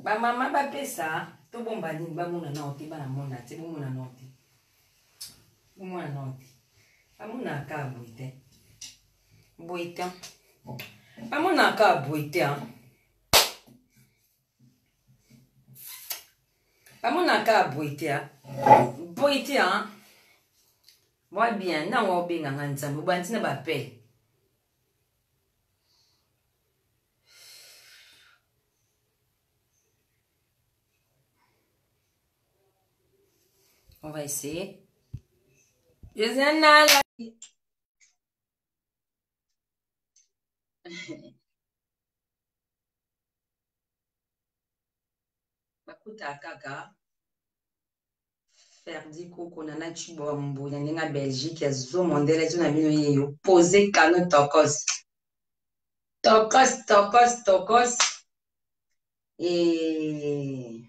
Ba mama ba pesa to bomba ni ba muna na oti ba na mona te bo muna na oti. Bo muna na oti. Ba muna ka boite. Boite. Ba muna ka boite. Ba muna ka boite. Boite moi bien na wa obenga nganzambe ba ntina ba pe. On va essayer. Josiana. Bakuta kaka. Ferdi koko nana chibo mbo nyangenga Belgique ya zo mondele zo na bino yeyo. Poser kano tokos. Tokos. Et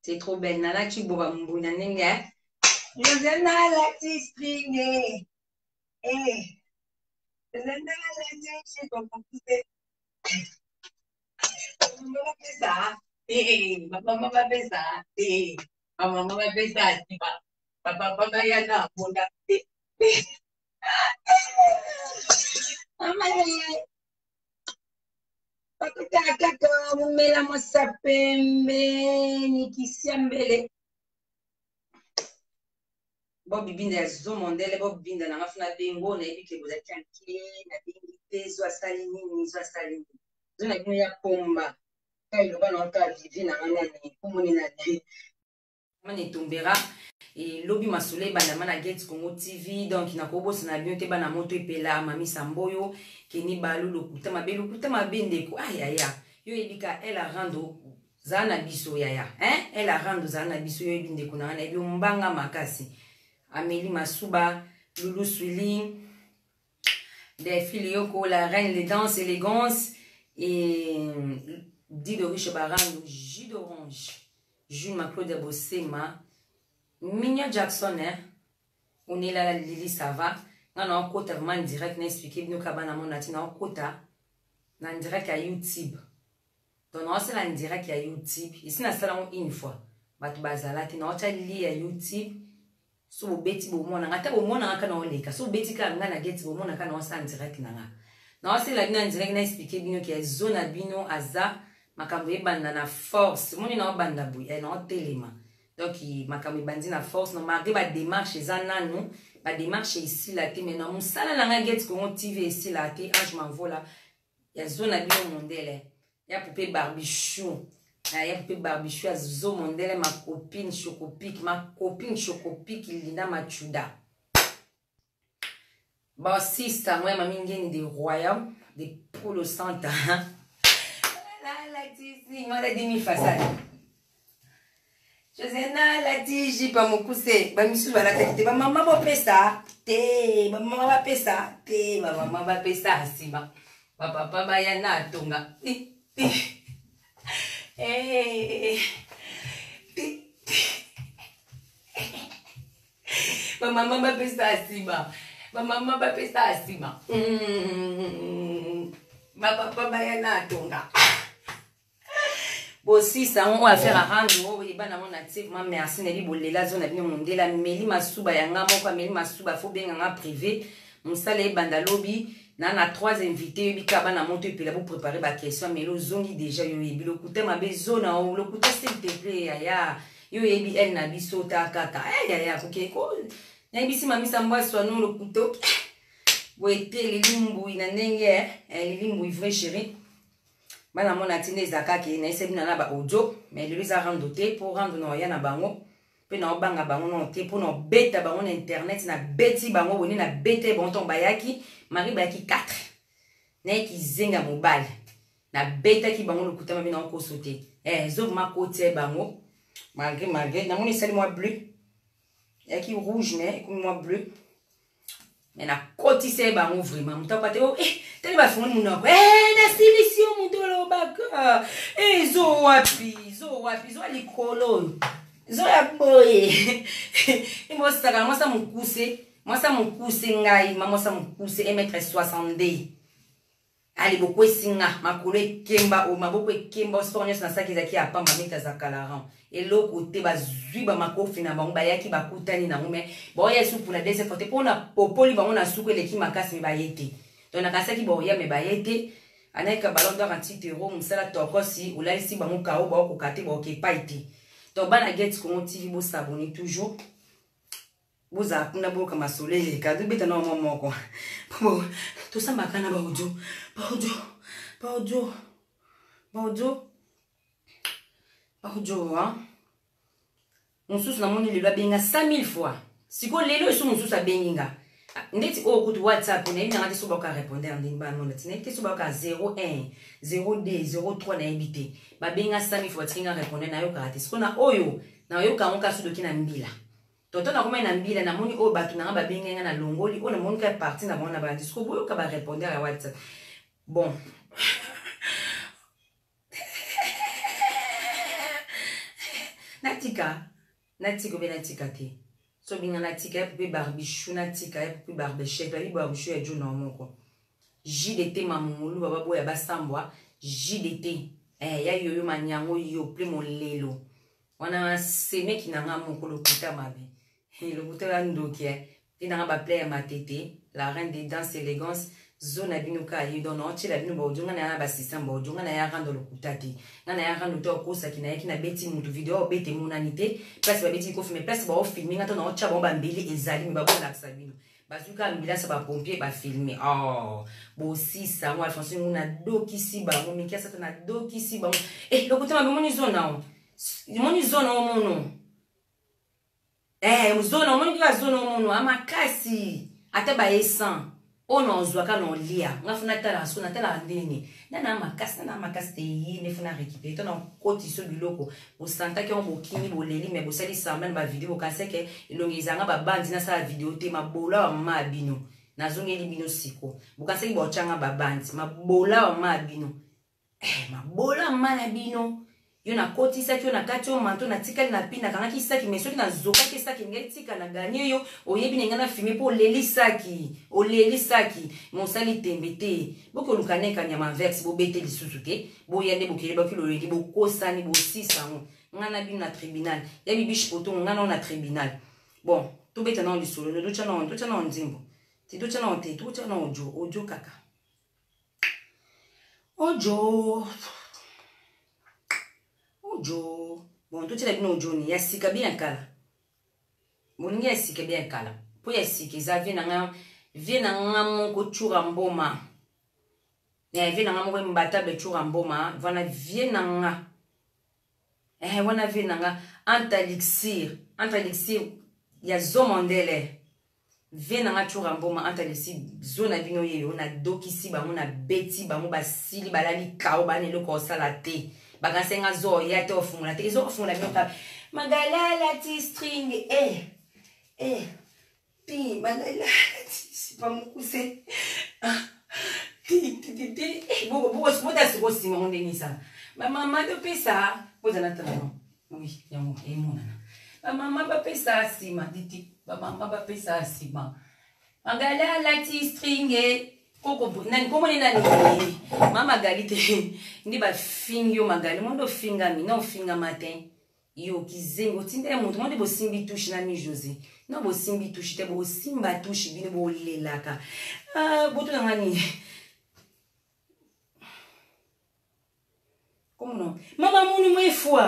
c'est trop belle. Nana chibo mbo nyangenga. Josiana la tispingue. Josiana la tispingue. Maman va faire ça. Maman va faire ça. Maman va faire ça. Papa yana bunda. Maman pakuta kaka mumela mosapembe nikisiambele. Bob binda ya zo mondele bob binda na ngafuna bengo na ebike boza tranquille na bingi te zo asali nini zo na bino ya pomba kai loba na ka vivi na ngana ni kumuni na di mane tombera et lobi masole bana mana get Congo TV donc na kobosa na bino te bana moto epela mami samboyo keni balu lokuta mabende ko ayaya yo ebika elle a rando zana biso yaya elle a rando zana biso yo ebinde ko na ngana ebi mbanga makasi Amélie Masuba, Loulou Swilling, des Filioko, la reine des danses élégance et Dido Riche Baran, jus d'orange, Jules Maclaude Bossema, Minya Jackson, on est là, la Lily Sava, on a un quota vraiment direct, n'expliquer, nous cabana mon latin, un quota, en direct à YouTube. Donc, on a en direct à YouTube, ici, on a ça une fois, Batu Bazala, on a lié à YouTube. So beti bo mona ngata bo mona ngaka na oleka so beti ka ngana get bo mona kana osa direct nanga na ose la bino direct na expliquer bino ki zona bino aza makambo ebanda na force moni na obanda bu na otelema donc makambo ebandi na force no marqué ba démarche ezana non ba démarche ici la te mais na musala na nga get Congo TV ici la te ange m'envola ya zona bino mondele ya poupée barbichou. Ya poupée barbichou à zo mondele ma copine chocopique Linda Machuda. Bon sister moi mami ngeni de royaume de Polo Santa. La tisi moi la demi façade. Josiana la tiji pa mokuse ba misu ba la tete ba mama ba pesa te ba mama ba pesa te ba mama ba pesa siba. Ba papa ba ya na tonga. Maman va faire ça asiba. Maman va faire ça asiba. Ma papa va y aller tonga. Bon si ça on va faire à rendre et ben mon activement merci Nelly bolela zone bien mondela Meli Masuba yanga moko Meli Masuba faut bien nga privé mon salé bandalobi. Nana 3 invités bika bana monto epela pour préparer ba question mais lo zongi déjà yo yebi lo kuta mabe zona o lo kuta s'il te plaît yaya yo yebi el na biso ta kaka yaya koke ko na bisi mami sambwa so no lo kuto boete lilimbu ina ndenge lilimbu vrai chéri bana mona tine zaka ke na ese bina na ba audio mais lui za rando te pour rendre no ya na bango pe na obanga bango no te pour no beta bango na internet na beti bango boni na bete bon ton bayaki Marie Baki 4. N'est qui zenga mobile. Na beta qui bango le kutama bina ko sauter. Zov ma côté bango. Malgré. Na mon essaie moi bleu. Ya qui rouge mais comme moi bleu. Mais na côté c'est bango vraiment. Muta pate oh tele ba fond mon na solution mon dolo baka. Zo wapi zo likolo. Zo ya boy. Imo saka mo sa mukuse. Moi, ça me pousse, moi, ça me pousse 1m62. Allez, beaucoup de singa, ma collègue Kemba, ou ma beaucoup de Kemba, sport, n'y a pas qui est à Pamba, mais t'as Zakalaran. Et l'autre côté, bah, zui, bah, ma coffre, n'a pas, bah, yaki, bah, koutani, n'a pas, bon, y'a sous pour la deuxième fois, pour na, popoli, bah, on a sous que les qui m'a cassé, mais bah, yété. Donc, on a cassé qui, bon, y'a, mais bah, yété. Anaï, ka ballon d'or, un petit euro, m'sala, toko, si, ou là, ici, bah, mon kao, bah, au kate, bah, ok, pas été. Donc, bah, la guette, qu'on TV, vous s'abonner toujours. Vous avez un peu soleil, car vous êtes un moment. Tout ça, ma canne, Baudio, Baudio, Baudio, Baudio, Baudio, hein. On sous na moni le benga 5000 fois. Si ko lelo so on sous a benga. Ndeti o kutu WhatsApp na ina ngati so ba ka répondre en ndimba no ndeti ndeti so ba ka 01 02 03 na ebité. Ba benga 5000 fois tinga répondre na yo ka ati. Siko na oyo na yo ka onka sudo kina mbila. Toto na koma na mbila na moni o batu na ba benga na longoli o na moni ka parti na bona ba ndisi ko boyo ka ba répondre à WhatsApp. Bon. Natika be natika te. So binga natika ya poupée barbichou natika ya poupée barbechette. La barbichou ya John Normoko. JDT mamulu baba boya basambwa. JDT. Ya yoyo manyango yo ple mon lelo. Wana seme ki nanga moko lokuta mabe. Lokuta la ndokia. Ti nanga ba play ya matete. La reine des danses élégance. Zone abinuka yi dono chi la binu bojo ngana ba system bojo ngana ya rando lokutati ngana ya rando to kosa kina yaki na beti mutu video beti munanite place ba beti ko filmer place ba o filmer ngata na cha bomba mbili ezali mi ba bona kusabino bazuka ambulance ba pompier ba filmer bo sisa moi Alphonse nguna dokisi ba mo mikia sata na dokisi ba lokuta ma moni zona o mono zona o moni ka zona o mono amakasi ata ba esan ono zwaka no lia ngafuna tala so na tala ndeni na makasi te yi ne funa récupérer to na koti so biloko bo santa ke on bokini boleli mais bo sali sambana ba vidéo ka seke ilongezanga ba bandi na sala vidéo te mabola wa mabino na zongeli bino siko bo ka seki bo changa ba bandi mabola wa mabino mabola mana bino yo na koti saki yo na kati yo manto na tikali na pina kanga ki saki mais soki na zoka ki saki ngeli tika na gagné yo oyebi nenga na filmer po leli saki mon sali tembe te boko lukane ka nyama vex bo bete lisusu te bo yande bo kele ba kilo leli bo kosani bo sisa ngo ngana bi na tribunal ya bibish poto ngana na tribunal bon to beta na ndi solo no do chana nzimbo ti do chana onte to chana ojo kaka ojo bon tout la bino joni ya sika bien kala moningi ya sika bien kala po ya sika za vie na nga moko chura mboma ya vie na nga moko mbata be chura mboma vana vie na nga wana vie na nga antalixir ya zomondele vie na nga chura mboma antalixir zona bino yeyo na dokisi bango na beti bango basili balali kao bane loko sala te bagasenga zo ya te ofungula te zo ofungula byoka magalala ti string pi magalala ti pa mukuse ti bogo smoda siko sima onde nisa ba mama do pesa poza na tano oui yango emonana ba mama ba pesa sima titi ba mama ba pesa sima magalala ti string nani komoni nani mama galite ndi ba fingi yo magali mondo finga mi no finga matin yo kizengo tinde mutu mondo bo simbi touche na mi José no bo simbi touche te bo simba touche bino bo lelaka boto ngani comment non mama munu mai foi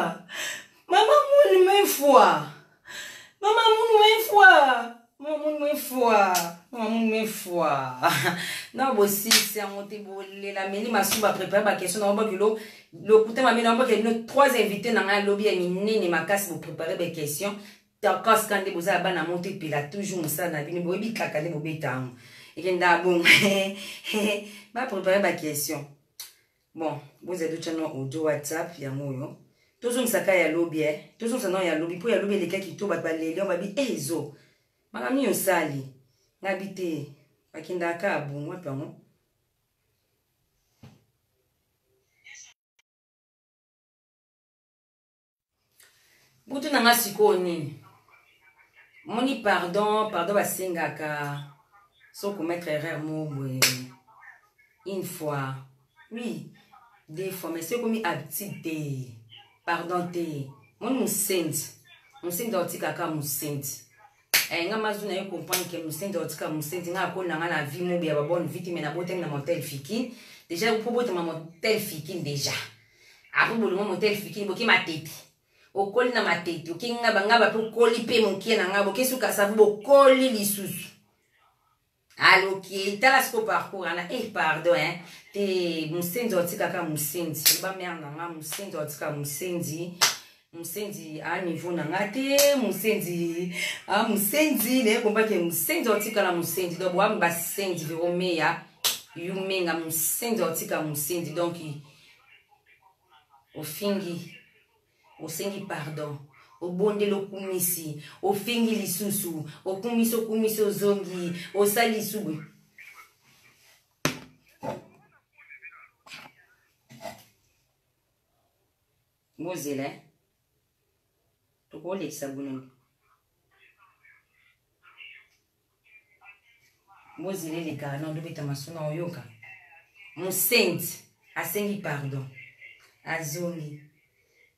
non bossi c'est un monté bolé la meni masuba préparer ba question na ba kilo le couteau ma mena ba que nos trois invités na nga lobby ni nene makasi pour préparer ba question ta kas kande boza ba na monter pila toujours ça na bini bobi kakane bo betang et nda bon ba préparer ba question bon vous êtes tout channel audio WhatsApp ya moyo toujours saka ya lobby toujours ça non ya lobby pour ya lobby les cas qui to ba lele on va bi ezo magami yo sali ngabite akinda ka bungwa pango butu nanga siko nini Moni pardon basengaka. Sans commettre erreur une fois. Oui, des fois, mais c'est comme habitude. Pardon te. Mon musendi. Musendi otika ka musendi. Nga mazuna yo comprendre que musendi otika musendi nga ko nanga na vie mo bia ba bonne vie mais na botem na motel fikin. Déjà vous pouvez ma motel fikin déjà. Après bolo motel fikin boki ma tete. Okoli na ma tete. Oki nga ba pe okoli pe monkie na nga boki suka savu bokoli lisusu. Alors qui t'as la scope parcours pardon hein te musendi otika ka musendi ba merde nga musendi otika musendi a niveau nanga te musendi ne komba ke musendi otika la musendi donc wa ba sendi vero meya yumenga musendi otika musendi donc osengi pardon obondelo kumisi ofingi lisusu okumisi ozongi osali subu mozele tokolekisa buno mozele lekaka na ndobeta masuna oyoka musendi asengi pardon azongi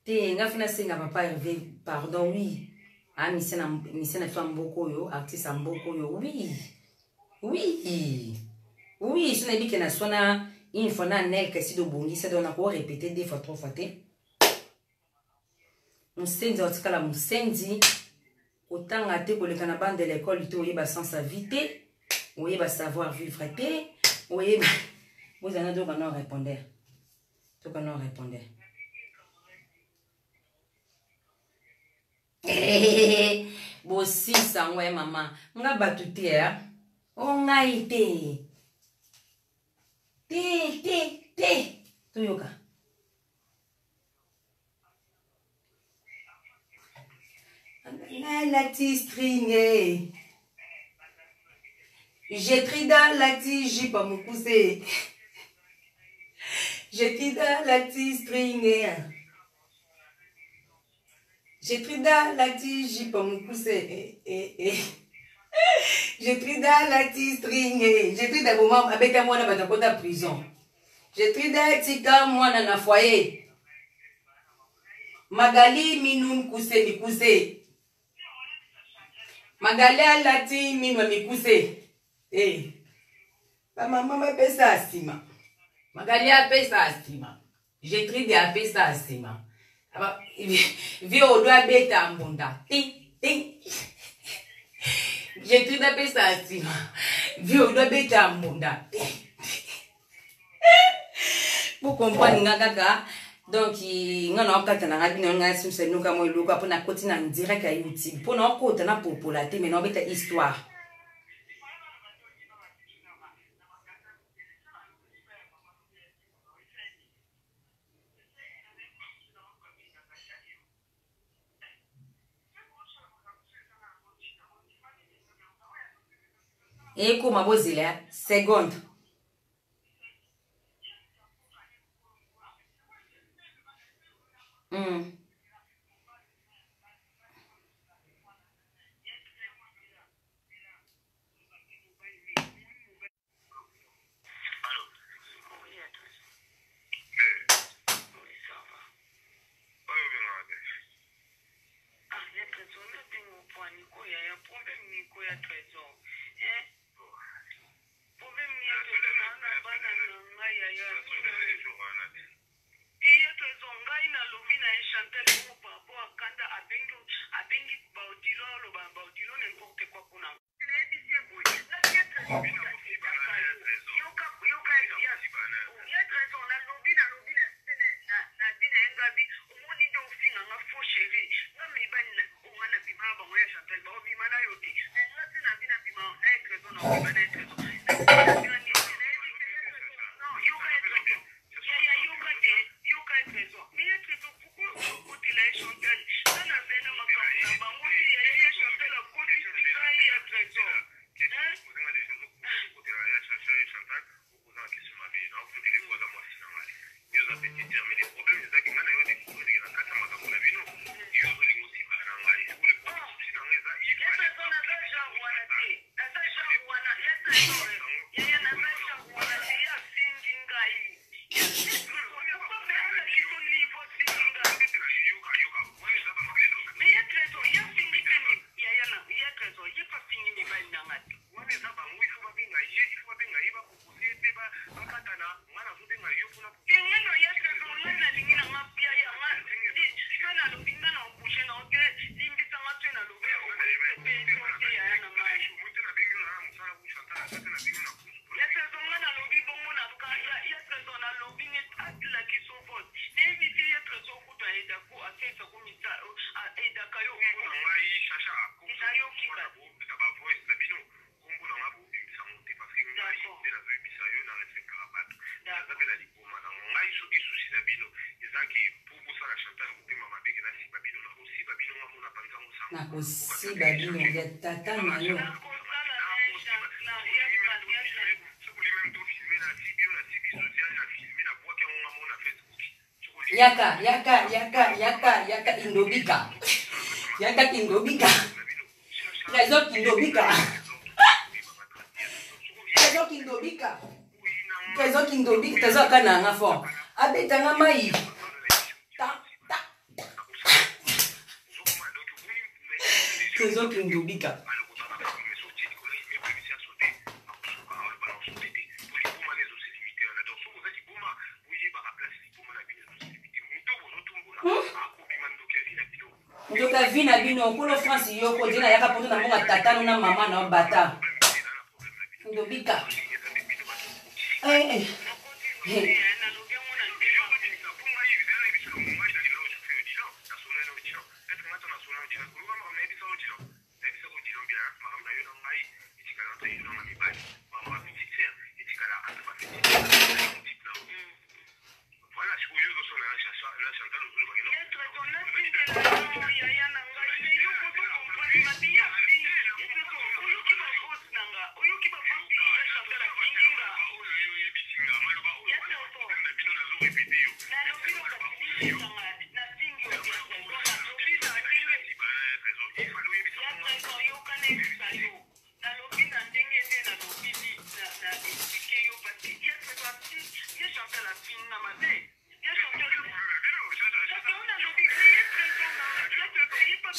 te nga fina senga papa Hervé pardon oui misena fa mboko yo artiste mboko yo oui sona bike na sona une fois na nek si do bongi ça doit encore répéter deux fois trois fois te musendi otikala musendi otanga te koleka na bande de l'école te oyeba sans invité oyeba savoir vivre te oyeba vous en avez donc non répondre bosisa ngwe mama nga batu te o ngai te toyoka la tistringue j'ai pris dans la tige pas me pousser j'ai pris dans la tistringue j'ai pris dans la tige pour me pousser. J'ai pris dans la tistringue. J'ai pris dans moment avec moi dans la prison. J'ai pris dans tika moi dans la foyer. Magali minum kuse mi kuse. Magali alati minwa mi kuse. Maman m'a pesa astima. Magali a pesa astima. J'ai pris des a pesa astima. Vi o doit beta mbunda. Ting. J'ai tout d'abord ça astima. Vi o doit beta mbunda. Pour comprendre ngaka donc ngana okata na ngabi nga simse nuka mo luka pona koti na direct à YouTube. Pona okota na popularité mais non beta histoire. Et comment vous allez seconde. Chanter nakosi babino ya tata nayo yaka indobika yaka kindobika trésor kindobika trésor kindobika trésor kindobika trésor kananga fort abetanga mai trésor kindobika ndoka vi na bino kolo France yoko dina yaka poto na monga tata na mama na bata ndobika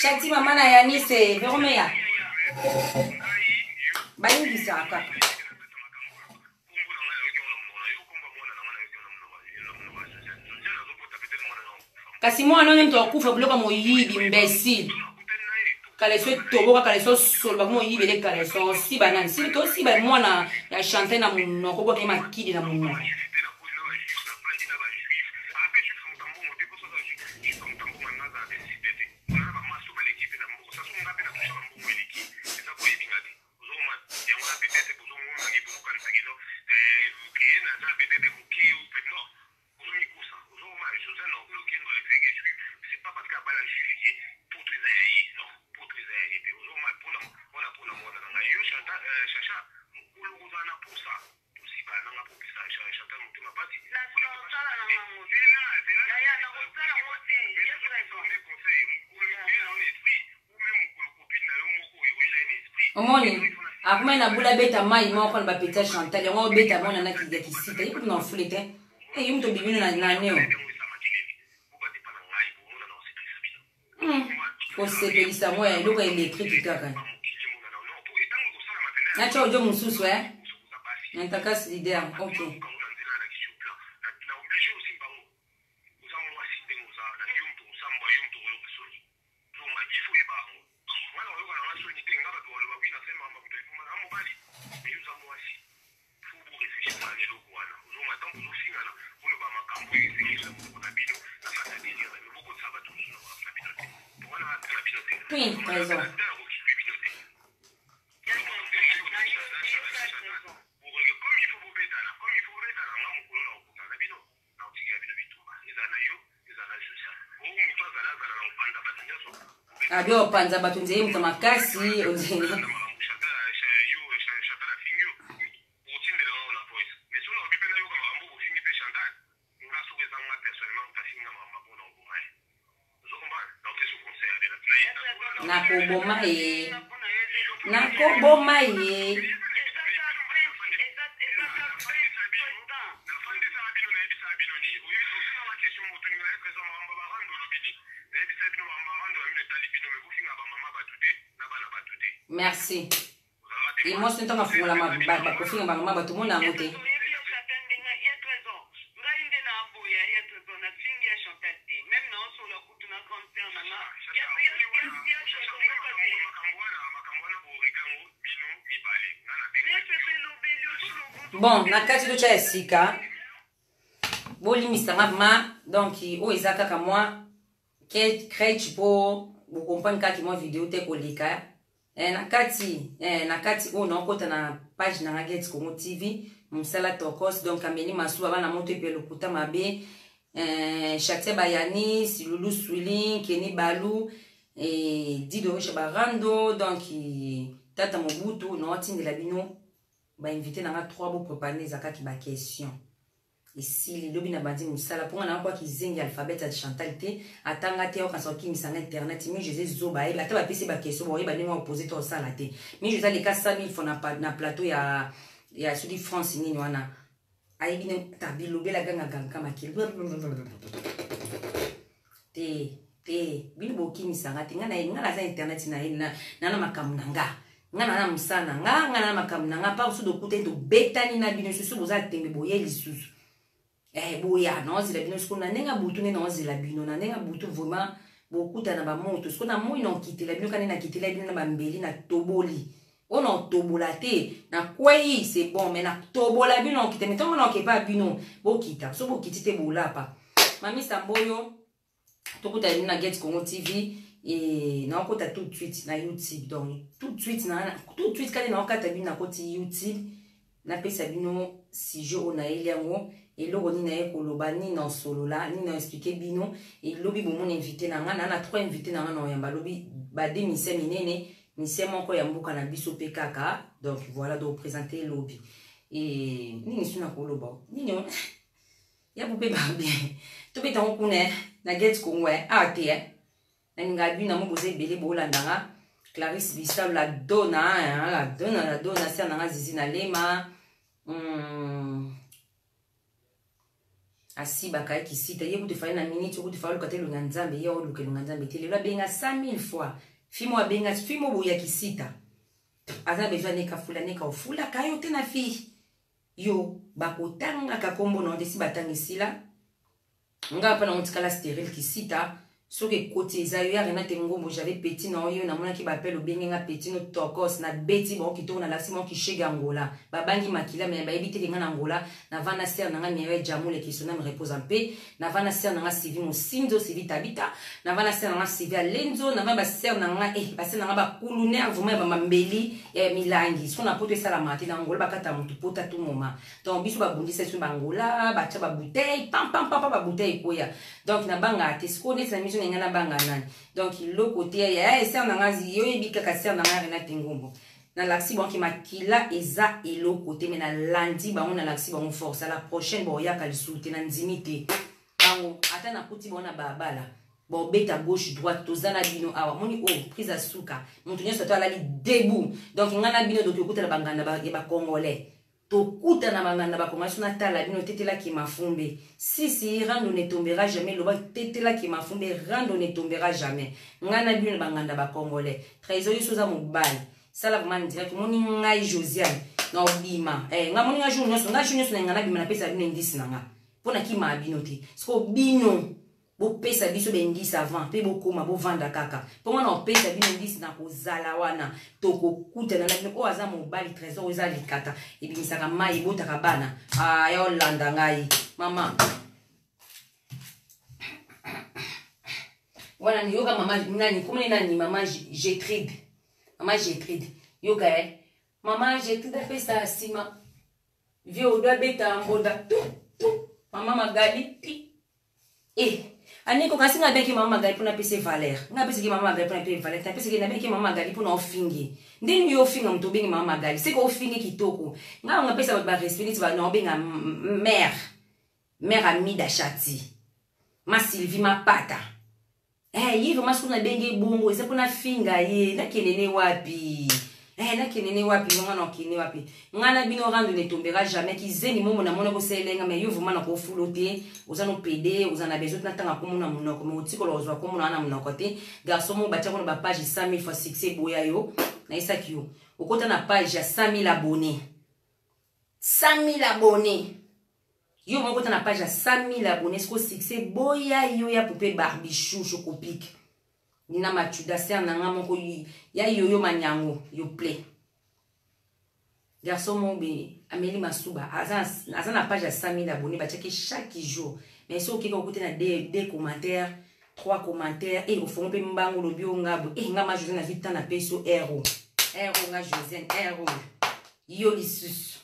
Shati mama na Yanise, Veromea. Bayingi saka. Kasi mwana nge mtu akufa kuloka moyibi imbécile. Kaleso toboka kaleso solba moyibi le kaleso si banani. Si to si ba mwana ya chanter na munoko kwa kema kidi na munoko. Omoni, akuma na bula beta mai moko na bapeta Chantal, yango beta mona na kisita, yipo na fulete. Yimo to bibino na neo. Ko sepelisa moya iloka electrique kaka. Nacho ojo mususu Nantaka leader. OK. Oui, t'as raison. Abio panza batunze mtu makasi ozeni. Nakoboma ye. Merci. Et moi, c'est un temps à foutre la main. Tout le monde a monté. Bon, nakati do cha esika. Boli misama donc o ezaka ka moi que crèche pour vous comprendre kaki moi vidéo te kolika. Nakati o na kota na page na Get Congo TV Moussala Tokos, donc Amélie Massou, avant la moto, puis le Kouta Mabé, Chatia Bayani, Siloulou Swilling, Kenny Balou, et Dido Chabarando, donc Tata Mobutu, Noatin de la Bino, va inviter dans 3 beaux préparer les acas qui ma question. Et si les lobby n'a pas dit Moussala, pour un quoi qui zing l'alphabet de chantalité, attends, théo quand sorti mis en internet, mais je sais Zoba, et la table a pissé ma question, bon, il va nous opposer tout ça la té. Mais je sais les cas 5000 fois na plateau, il y a celui de France, il y en a. Aïe, bien, t'as bien lobé la gang à gang, comme akil. Te, bien boki misangati, ngana za internet na makamnanga. Ngana musana, ngana makamnanga, pas sous de côté de betani na bino, susu boza tembe boye lisusu. Boya, non, c'est la bino, ce qu'on a n'enga boutou, non, c'est la bino, n'enga boutou vraiment, beaucoup d'ana ba moto, ce qu'on a mouille non quitté, la bino, quand on a quitté la bino, na bambeli, na toboli. On a tobolate, na quoi c'est bon, mais na tobola bino, quitté, mais tant qu'on n'a pas bino, bo kita, so bo kitite bola pa. Mami Samboyo, toko ta na Get Congo TV, et na okota tout de suite, na YouTube, donc tout de suite, quand on a okata bino na koti YouTube, na pesa bino, si je on a eliango, et là, on a koloba ni dans solo là, ni dans expliqué bino, et lobby bon mon invité na nga, na 3 invités na nga na yamba lobby, ba de mise minene, mise mon ko yambuka na biso PKK, donc voilà de présenter lobby. Et ni suna koloba, ni non, ya poupé ba bien. To be tan kune na Get Congo ate na nga bi na mo bose belé bolandanga, Clarisse Vista la dona c'est na zizi na lema. Asi baka qui cite ye te faire na minute ko te faire le côté le nganzambe ye o le nganzambe tele la benga 5000 fois fimo abenga fimo boya qui cite aza besoin ne ka fula ne ka ofula kayo te na fi yo bakotanga ka kombo no desi batanga sila nga pa na ontikala stérile qui cite so que côté za yo ya rena te ngombo j'avais petit na yo na mona ki ba appelle obenga petit no tokos na beti bon ki to na la simo ki chega Angola ba bangi makila mais ba ebite nga na Angola na vana ser na nga mireille jamule qui sona me repose en paix na vana ser na nga sivi mo sinzo sivi tabita na vana ser na nga sivi alenzo na ba ser na nga ba ser na nga ba kulu nerve mo ba mambeli ya milangi so na poto sala mati na Angola ba kata mutu pota tout moment donc biso ba bundisa so ba Angola ba cha ba bouteille pam ba bouteille koya donc na banga te skone sa mission nga na banga nani donc le côté ya ser na nga yo ebika ka ser na nga rena tengombo na l'axi bon qui makila eza et le côté mais na lundi ba on a l'axi bon force à la prochaine bon ya kalisulte na nzimite bango ata na kuti bon na babala bon beta gauche droite tozana bino awa moni prise à suka mutu nyoso to ala li debout donc ngana bino donc okuta na banganda ba congolais to kuta na banganda ba commence na tala bino tetela ki mafumbe si rando ne tombera jamais loba tetela ki mafumbe rando ne tombera jamais ngana bino banganda ba congolais trésor yoso za mobali sala vraiment direct moni ngai Josiane na obima nga moni nga jour nyoso na ngana bima na pesa bino indisi na nga pona ki ma bino te sko bino bo pesa biso be indisi avant pe bo koma bo vanda kaka pona na pesa bino indisi na kozala wana to ko kutana na bino o aza mobali trésor oza likata e bimisaka mai botaka bana ya olanda ngai mama wana ni yoga mama nani komoni nani mama Gétrude mama Gétrude yoga mama Gétrude pesa sima vieux doit beta mboda tout mama Magali ani ko kasinga beki mama Magali pona pese valeur nga pese ki mama Magali pona pese valeur ta pese ki na beki mama Magali pona ofingi ndeni yo finga mto bengi mama Magali c'est ko ofingi kitoko nga pesa ba respect ba no benga mère Amida Chati ma Sylvie ma pata yive masuna bengi bongo ese pona finga ye na kenene wapi na kenene wapi ngana okene wapi ngana bino rando ne tombera jamais kizeni momo na mona ko selenga mais yo vraiment na ko fulote ozana PD ozana besoin na tanga ko mona monoko mo tikolo ozwa ko mona na monoko te garçon mo batia ko ba page 100 000 fois succès boya yo na isaki yo okota na page ya 100 000 abonnés 100 000 abonnés yo mo okota na page ya 100 000 abonnés ko succès boya yo ya poupée barbichou chocopique Nina machuda ser nanga moko ya yoyo manyango yo play garçon mobe Amélie Masuba azana page à 100 000 abonnés ba checker chaque jour mais si okeka côté na des commentaires 3 commentaires et au fond pe mbango lobi ngabo ngama Josiane na vita na peso héros nga Josiane héros yo lisus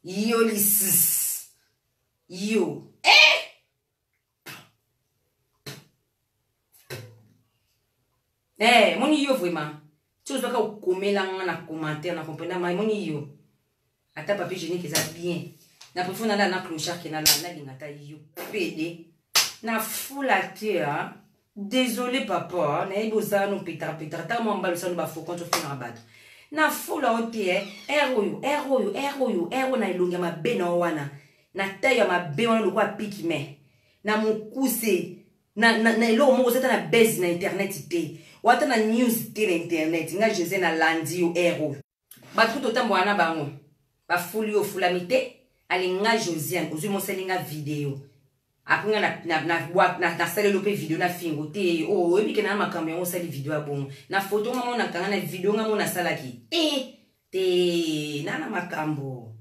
Yo lisis. Yo. Moni yo vraiment. Tu vois que comme là na commentaire na comprendre mais moni yo. Ata papier génique ça bien. Na préfère na clochard qui na la lingata yo. PD. Na fula terre. Désolé papa, na iboza no petar ta mo mbalo sa no ba fo quand tu fais na rabat. Na fula otie ero na ilunga mabe na wana. Na taya mabe wana lokwa piki me. Na mukuse na ilo mo zeta na base na internet te. Wata na news te na internet nga José na landi yo ero. Ba tout autant bwana bango. Ba fuli yo fulamite ali nga Josiane ozu mo selinga video. Après na sali lope video na fingo te oh ebi ke na makambo yango sali video abongo na photo ngamo na kanga na video ngamo na salaki te na makambo